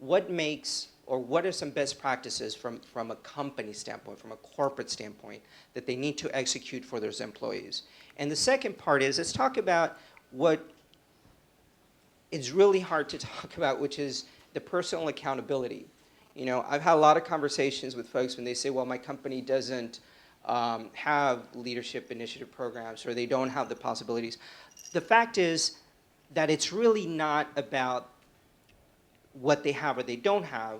what makes, or what are some best practices from a company standpoint, from a corporate standpoint, that they need to execute for those employees? And the second part is, let's talk about what is really hard to talk about, which is the personal accountability. You know, I've had a lot of conversations with folks when they say, well, my company doesn't have leadership initiative programs, or they don't have the possibilities. The fact is that it's really not about what they have or they don't have.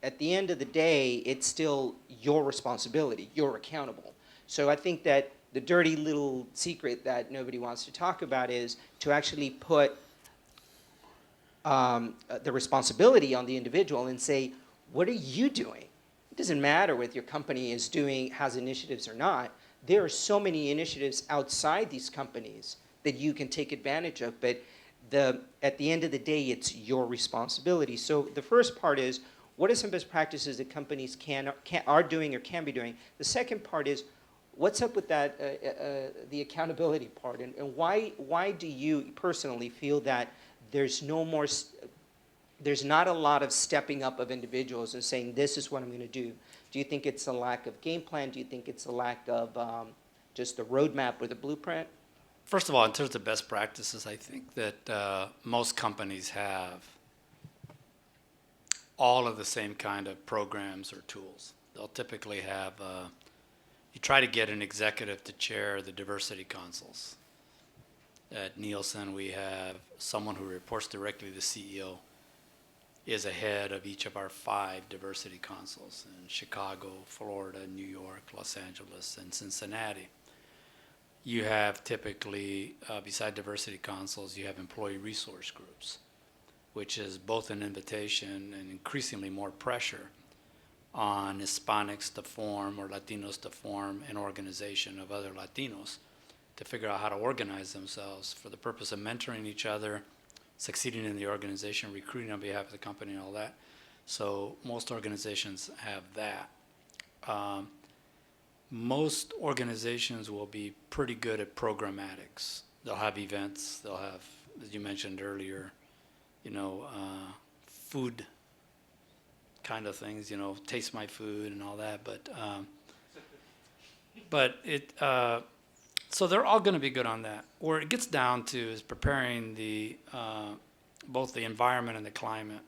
At the end of the day, it's still your responsibility. You're accountable. So I think that the dirty little secret that nobody wants to talk about is to actually put the responsibility on the individual and say, what are you doing? It doesn't matter whether your company has initiatives or not. There are so many initiatives outside these companies that you can take advantage of, but at the end of the day, it's your responsibility. So the first part is, what are some best practices that companies are doing or can be doing? The second part is, what's up with that, the accountability part, and why do you personally feel that there's not a lot of stepping up of individuals and saying, this is what I'm going to do? Do you think it's a lack of game plan? Do you think it's a lack of just a roadmap or the blueprint? First of all, in terms of best practices, I think that most companies have all of the same kind of programs or tools. They'll typically have, you try to get an executive to chair the diversity councils. At Nielsen, we have someone who reports directly to the CEO is ahead of each of our 5 diversity councils in Chicago, Florida, New York, Los Angeles, and Cincinnati. You have typically, beside diversity councils, you have employee resource groups, which is both an invitation and increasingly more pressure on Hispanics to form, or Latinos to form, an organization of other Latinos to figure out how to organize themselves for the purpose of mentoring each other, succeeding in the organization, recruiting on behalf of the company, and all that. So most organizations have that. Most organizations will be pretty good at programmatics. They'll have events. They'll have, as you mentioned earlier, food kind of things, taste my food and all that. So they're all going to be good on that. Where it gets down to is preparing both the environment and the climate.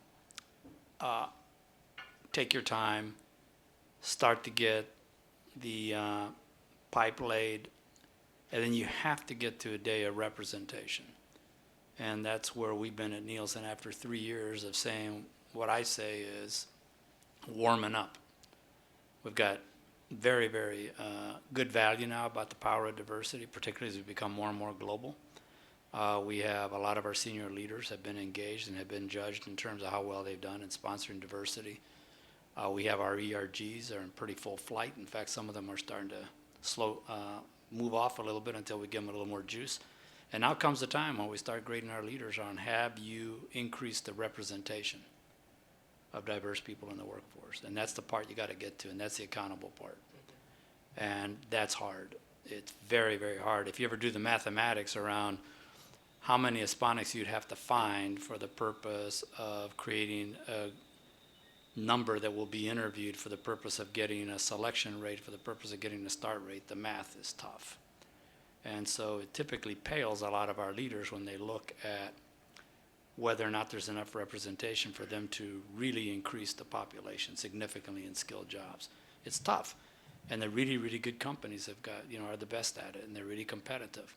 Take your time. Start to get the pipe laid, and then you have to get to a day of representation. And that's where we've been at Nielsen after 3 years of saying, what I say is warming up. We've got very, very good value now about the power of diversity, particularly as we become more and more global. We have a lot of our senior leaders have been engaged and have been judged in terms of how well they've done in sponsoring diversity. We have our ERGs are in pretty full flight. In fact, some of them are starting to move off a little bit until we give them a little more juice. And now comes the time when we start grading our leaders on, have you increased the representation of diverse people in the workforce? And that's the part you got to get to, and that's the accountable part. And that's hard. It's very, very hard. If you ever do the mathematics around how many Hispanics you'd have to find for the purpose of creating a number that will be interviewed for the purpose of getting a selection rate, for the purpose of getting a start rate, the math is tough. And so it typically pales a lot of our leaders when they look at whether or not there's enough representation for them to really increase the population significantly in skilled jobs. It's tough. And the really, really good companies have got, are the best at it, and they're really competitive.